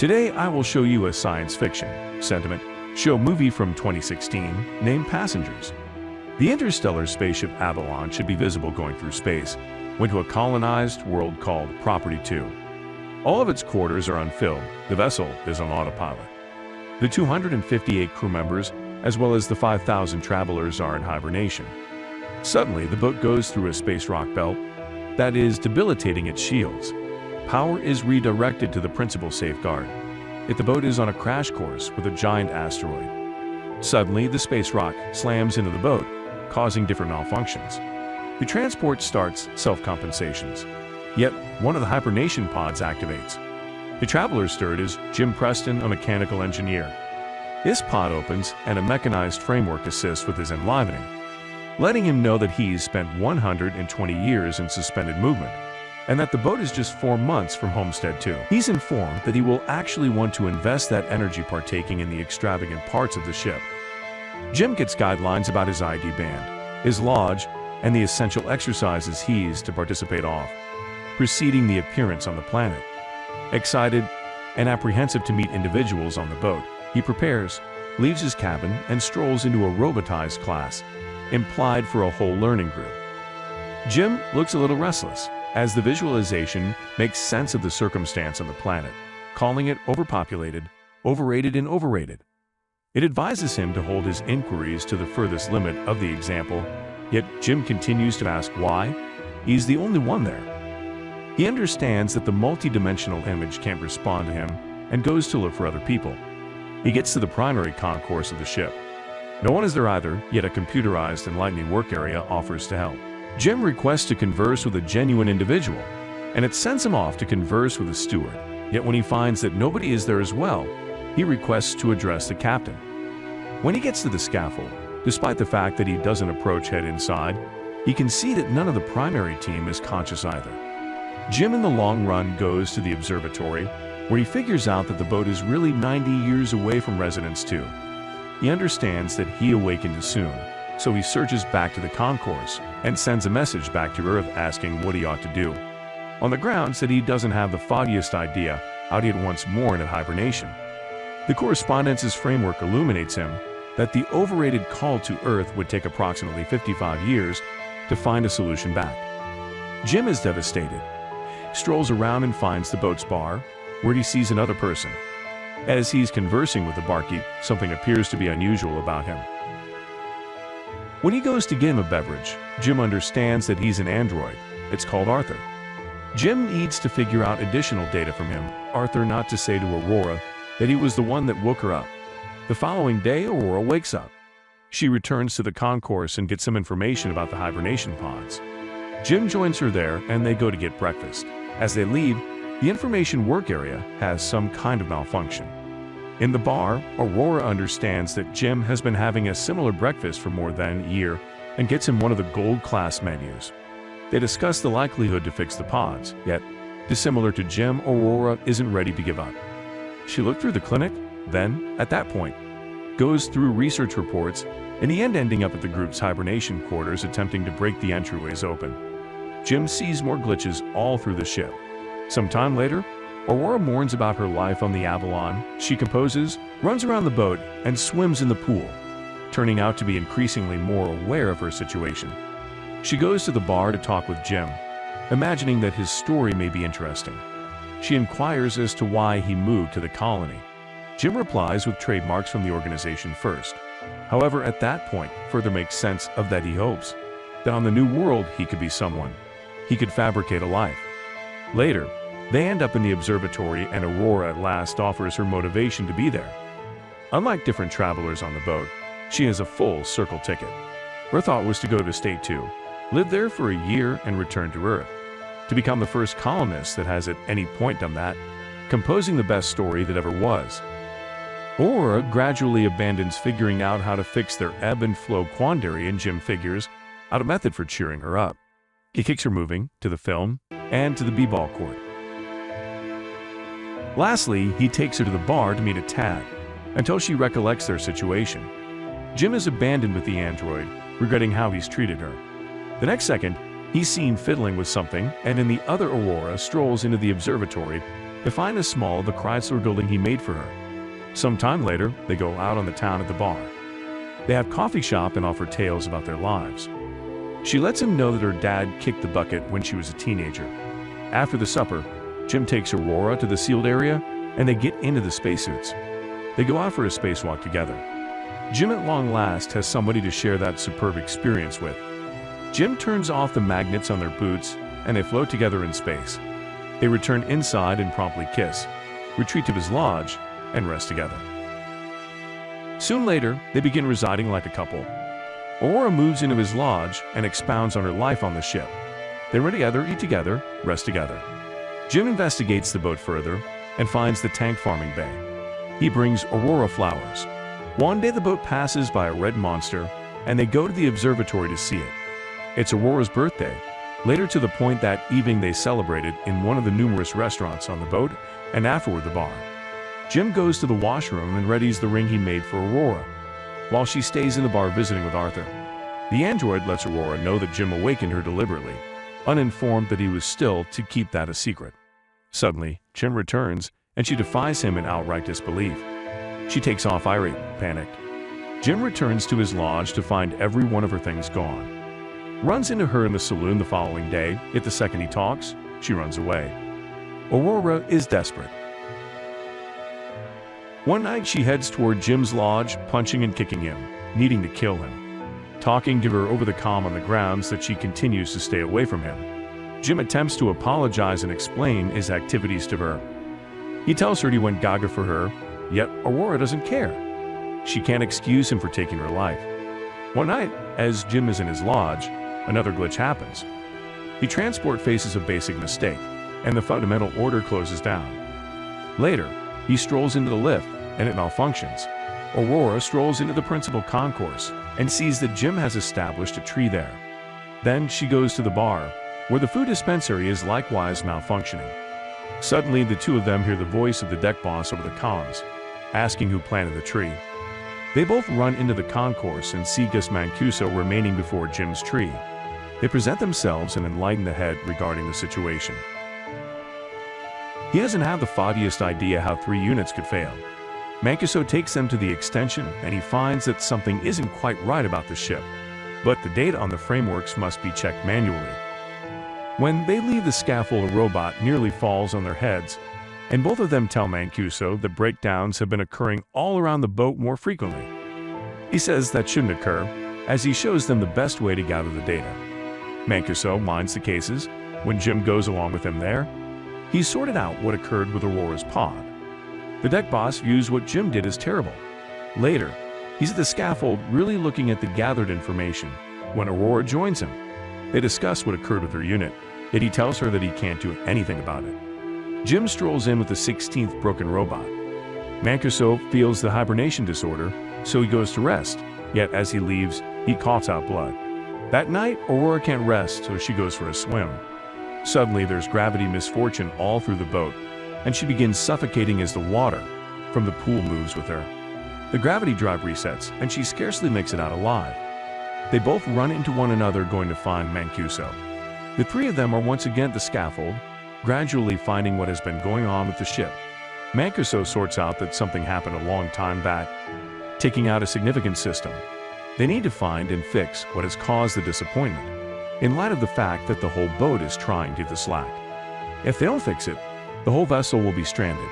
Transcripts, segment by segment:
Today I will show you a science fiction, sentiment, show movie from 2016 named Passengers. The interstellar spaceship Avalon should be visible going through space, went to a colonized world called Property 2. All of its quarters are unfilled, the vessel is on autopilot. The 258 crew members, as well as the 5,000 travelers, are in hibernation. Suddenly, the boat goes through a space rock belt that is debilitating its shields. Power is redirected to the principal safeguard, yet the boat is on a crash course with a giant asteroid. Suddenly, the space rock slams into the boat, causing different malfunctions. The transport starts self-compensations, yet one of the hibernation pods activates. The traveler's steward is Jim Preston, a mechanical engineer. This pod opens and a mechanized framework assists with his enlivening, letting him know that he's spent 120 years in suspended movement, and that the boat is just 4 months from Homestead 2. He's informed that he will actually want to invest that energy partaking in the extravagant parts of the ship. Jim gets guidelines about his ID band, his lodge, and the essential exercises he's to participate off, preceding the appearance on the planet. Excited and apprehensive to meet individuals on the boat, he prepares, leaves his cabin, and strolls into a robotized class, implied for a whole learning group. Jim looks a little restless, as the visualization makes sense of the circumstance on the planet, calling it overpopulated, overrated, and overrated. It advises him to hold his inquiries to the furthest limit of the example, yet Jim continues to ask why. He's the only one there. He understands that the multi-dimensional image can't respond to him and goes to look for other people. He gets to the primary concourse of the ship. No one is there either, yet a computerized enlightening work area offers to help. Jim requests to converse with a genuine individual, and it sends him off to converse with a steward. Yet when he finds that nobody is there as well, he requests to address the captain. When he gets to the scaffold, despite the fact that he doesn't approach head inside, he can see that none of the primary team is conscious either. Jim in the long run goes to the observatory, where he figures out that the boat is really 90 years away from Residence 2. He understands that he awakened too soon, so he surges back to the concourse and sends a message back to Earth asking what he ought to do, on the grounds that he doesn't have the foggiest idea how to get once more into hibernation. The correspondence's framework illuminates him that the overrated call to Earth would take approximately 55 years to find a solution back. Jim is devastated, strolls around and finds the boat's bar, where he sees another person. As he's conversing with the barkeep, something appears to be unusual about him. When he goes to get him a beverage, Jim understands that he's an android. It's called Arthur. Jim needs to figure out additional data from him, Arthur not to say to Aurora that he was the one that woke her up. The following day, Aurora wakes up. She returns to the concourse and gets some information about the hibernation pods. Jim joins her there and they go to get breakfast. As they leave, the information work area has some kind of malfunction. In the bar, Aurora understands that Jim has been having a similar breakfast for more than a year and gets him one of the gold-class menus. They discuss the likelihood to fix the pods, yet, dissimilar to Jim, Aurora isn't ready to give up. She looked through the clinic, then, at that point, goes through research reports, in the end ending up at the group's hibernation quarters attempting to break the entryways open. Jim sees more glitches all through the ship. Some time later, Aurora mourns about her life on the Avalon. She composes, runs around the boat, and swims in the pool, turning out to be increasingly more aware of her situation. She goes to the bar to talk with Jim, imagining that his story may be interesting. She inquires as to why he moved to the colony. Jim replies with trademarks from the organization first. However, at that point, further makes sense of that he hopes that on the new world he could be someone. He could fabricate a life. Later, they end up in the observatory and Aurora at last offers her motivation to be there. Unlike different travelers on the boat, she has a full circle ticket. Her thought was to go to State 2, live there for a year and return to Earth, to become the first colonist that has at any point done that, composing the best story that ever was. Aurora gradually abandons figuring out how to fix their ebb and flow quandary, and Jim figures out a method for cheering her up. He kicks her moving to the film and to the b-ball court. Lastly, he takes her to the bar to meet a Tad, until she recollects their situation. Jim is abandoned with the android, regretting how he's treated her. The next second, he's seen fiddling with something, and in the other Aurora strolls into the observatory, They find a small the Chrysler building he made for her. Some time later, they go out on the town at the bar. They have coffee shop and offer tales about their lives. She lets him know that her dad kicked the bucket when she was a teenager. After the supper, Jim takes Aurora to the sealed area and they get into the spacesuits. They go out for a spacewalk together. Jim at long last has somebody to share that superb experience with. Jim turns off the magnets on their boots and they float together in space. They return inside and promptly kiss, retreat to his lodge, and rest together. Soon later, they begin residing like a couple. Aurora moves into his lodge and expounds on her life on the ship. They run together, eat together, rest together. Jim investigates the boat further and finds the tank farming bay. He brings Aurora flowers. One day the boat passes by a red monster and they go to the observatory to see it. It's Aurora's birthday. Later to the point that evening they celebrated in one of the numerous restaurants on the boat and afterward the bar. Jim goes to the washroom and readies the ring he made for Aurora, while she stays in the bar visiting with Arthur. The android lets Aurora know that Jim awakened her deliberately, uninformed that he was still to keep that a secret. Suddenly, Jim returns and she defies him in outright disbelief. She takes off irate, panicked. Jim returns to his lodge to find every one of her things gone. Runs into her in the saloon the following day, yet the second he talks, she runs away. Aurora is desperate. One night she heads toward Jim's lodge, punching and kicking him, needing to kill him. Talking to her over the comm on the grounds that she continues to stay away from him. Jim attempts to apologize and explain his activities to her. He tells her he went gaga for her, yet Aurora doesn't care. She can't excuse him for taking her life. One night, as Jim is in his lodge, another glitch happens. The transport faces a basic mistake, and the fundamental order closes down. Later, he strolls into the lift, and it malfunctions. Aurora strolls into the principal concourse and sees that Jim has established a tree there. Then she goes to the bar, where the food dispensary is likewise malfunctioning. Suddenly, the two of them hear the voice of the deck boss over the comms, asking who planted the tree. They both run into the concourse and see Gus Mancuso remaining before Jim's tree. They present themselves and enlighten the head regarding the situation. He doesn't have the foggiest idea how 3 units could fail. Mancuso takes them to the extension and he finds that something isn't quite right about the ship, but the data on the frameworks must be checked manually. When they leave the scaffold, a robot nearly falls on their heads, and both of them tell Mancuso that breakdowns have been occurring all around the boat more frequently. He says that shouldn't occur, as he shows them the best way to gather the data. Mancuso minds the cases. When Jim goes along with him there, he's sorted out what occurred with Aurora's pod. The deck boss views what Jim did as terrible. Later, he's at the scaffold really looking at the gathered information when Aurora joins him. They discuss what occurred with her unit, yet he tells her that he can't do anything about it. Jim strolls in with the 16th broken robot. Mancuso feels the hibernation disorder, so he goes to rest, yet as he leaves, he coughs out blood. That night, Aurora can't rest, so she goes for a swim. Suddenly, there's gravity misfortune all through the boat, and she begins suffocating as the water from the pool moves with her. The gravity drive resets, and she scarcely makes it out alive. They both run into one another going to find Mancuso. The 3 of them are once again at the scaffold, gradually finding what has been going on with the ship. Mancuso sorts out that something happened a long time back, taking out a significant system. They need to find and fix what has caused the disappointment, in light of the fact that the whole boat is trying to the slack. If they don't fix it, the whole vessel will be stranded.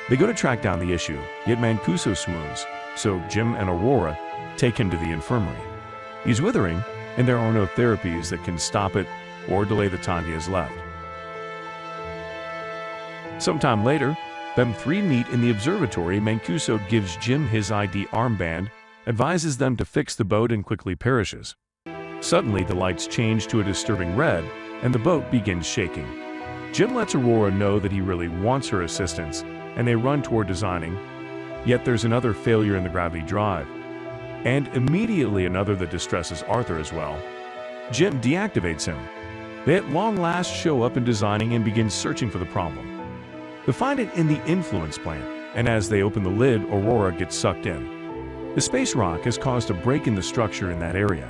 They go to track down the issue, yet Mancuso swoons, so Jim and Aurora take him to the infirmary. He's withering, and there are no therapies that can stop it or delay the time he has left. Sometime later, them 3 meet in the observatory. Mancuso gives Jim his ID armband, advises them to fix the boat, and quickly perishes. Suddenly, the lights change to a disturbing red, and the boat begins shaking. Jim lets Aurora know that he really wants her assistance, and they run toward designing. Yet there's another failure in the gravity drive, and immediately another that distresses Arthur as well. Jim deactivates him. They at long last show up in designing and begin searching for the problem. They find it in the influence plant, and as they open the lid, Aurora gets sucked in. The space rock has caused a break in the structure in that area.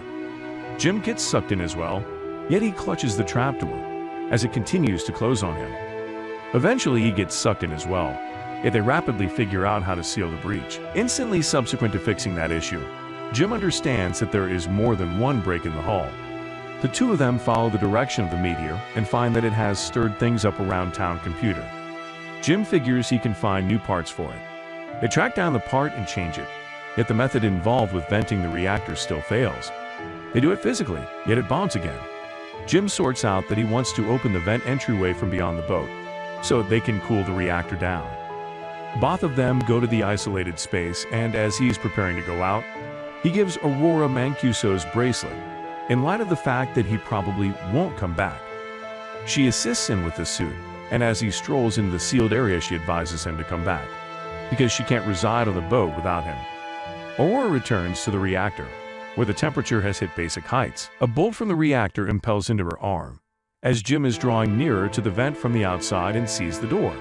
Jim gets sucked in as well, yet he clutches the trapdoor as it continues to close on him. Eventually, he gets sucked in as well, yet they rapidly figure out how to seal the breach. Instantly subsequent to fixing that issue, Jim understands that there is more than one break in the hull. The two of them follow the direction of the meteor and find that it has stirred things up around town computer. Jim figures he can find new parts for it. They track down the part and change it, yet the method involved with venting the reactor still fails. They do it physically, yet it bombs again. Jim sorts out that he wants to open the vent entryway from beyond the boat, so they can cool the reactor down. Both of them go to the isolated space, and as he's preparing to go out, he gives Aurora Mancuso's bracelet, in light of the fact that he probably won't come back. She assists him with the suit, and as he strolls into the sealed area, she advises him to come back, because she can't reside on the boat without him. Aurora returns to the reactor, where the temperature has hit basic heights. A bolt from the reactor impels into her arm, as Jim is drawing nearer to the vent from the outside and sees the door.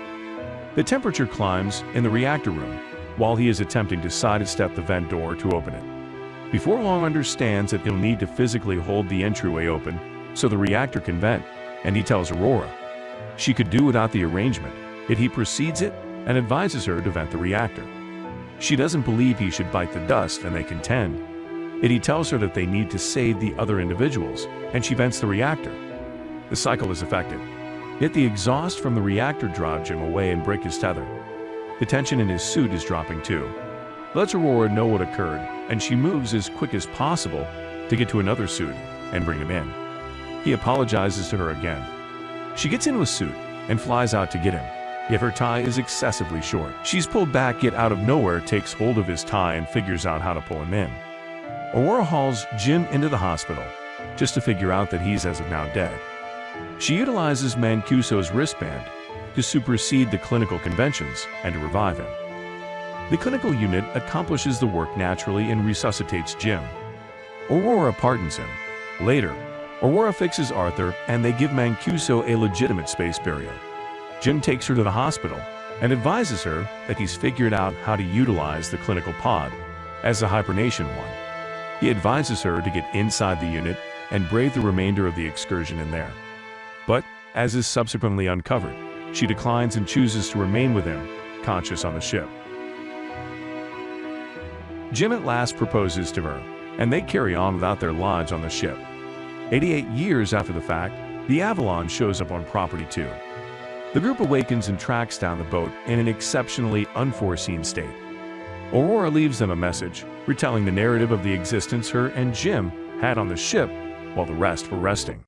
The temperature climbs in the reactor room, while he is attempting to sidestep the vent door to open it. Before long understands that he'll need to physically hold the entryway open so the reactor can vent, and he tells Aurora she could do without the arrangement, yet he precedes it and advises her to vent the reactor. She doesn't believe he should bite the dust, and they contend. Yet he tells her that they need to save the other individuals, and she vents the reactor. The cycle is effective, yet the exhaust from the reactor drives Jim away and breaks his tether. The tension in his suit is dropping too. Lets Aurora know what occurred, and she moves as quick as possible to get to another suit and bring him in. He apologizes to her again. She gets into a suit and flies out to get him, yet her tie is excessively short. She's pulled back, yet out of nowhere takes hold of his tie and figures out how to pull him in. Aurora hauls Jim into the hospital, just to figure out that he's as of now dead. She utilizes Mancuso's wristband to supersede the clinical conventions and to revive him. The clinical unit accomplishes the work naturally and resuscitates Jim. Aurora pardons him. Later, Aurora fixes Arthur, and they give Mancuso a legitimate space burial. Jim takes her to the hospital and advises her that he's figured out how to utilize the clinical pod as a hibernation one. He advises her to get inside the unit and brave the remainder of the excursion in there. But, as is subsequently uncovered, she declines and chooses to remain with him, conscious on the ship. Jim at last proposes to her, and they carry on without their lives on the ship. 88 years after the fact, the Avalon shows up on property too. The group awakens and tracks down the boat in an exceptionally unforeseen state. Aurora leaves them a message, retelling the narrative of the existence her and Jim had on the ship while the rest were resting.